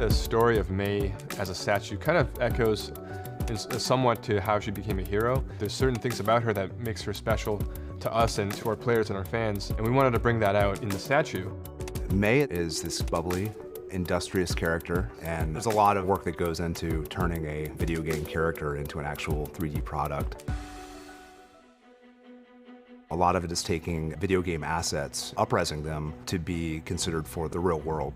the story of Mei as a statue kind of echoes somewhat to how she became a hero. There's certain things about her that makes her special to us and to our players and our fans, and we wanted to bring that out in the statue. Mei is this bubbly, industrious character, and there's a lot of work that goes into turning a video game character into an actual 3D product. A lot of it is taking video game assets, up-resing them to be considered for the real world.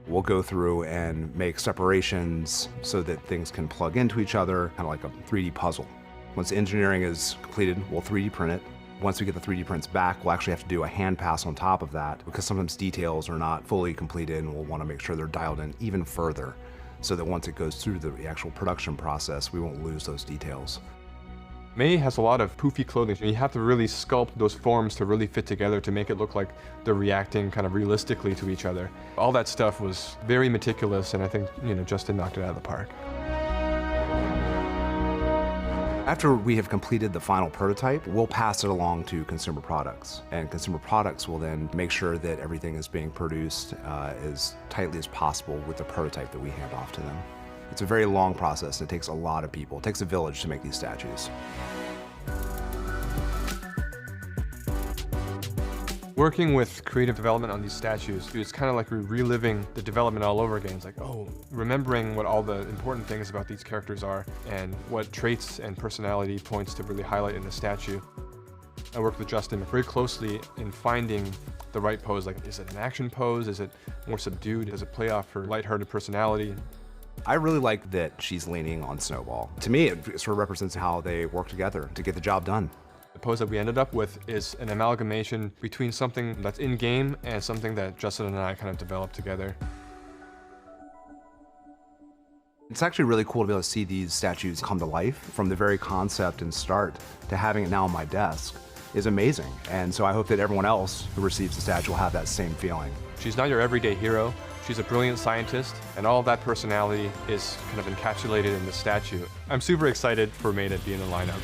We'll go through and make separations so that things can plug into each other, kind of like a 3D puzzle. Once the engineering is completed, we'll 3D print it. Once we get the 3D prints back, we'll actually have to do a hand pass on top of that because sometimes details are not fully completed and we'll want to make sure they're dialed in even further so that once it goes through the actual production process, we won't lose those details. Mei has a lot of poofy clothing. You have to really sculpt those forms to really fit together to make it look like they're reacting kind of realistically to each other. All that stuff was very meticulous, and I think, Justin knocked it out of the park. After we have completed the final prototype, we'll pass it along to consumer products. And consumer products will then make sure that everything is being produced as tightly as possible with the prototype that we hand off to them. It's a very long process, and it takes a lot of people. It takes a village to make these statues. Working with creative development on these statues, it's kind of like we're reliving the development all over again. It's like, remembering what all the important things about these characters are and what traits and personality points to really highlight in the statue. I worked with Justin very closely in finding the right pose. Like, is it an action pose? Is it more subdued? Does it play off her lighthearted personality? I really like that she's leaning on Snowball. To me, it sort of represents how they work together to get the job done. The pose that we ended up with is an amalgamation between something that's in-game and something that Justin and I kind of developed together. It's actually really cool to be able to see these statues come to life. From the very concept and start to having it now on my desk is amazing. And so I hope that everyone else who receives the statue will have that same feeling. She's not your everyday hero. She's a brilliant scientist, and all of that personality is kind of encapsulated in the statue. I'm super excited for Mei to be in the lineup.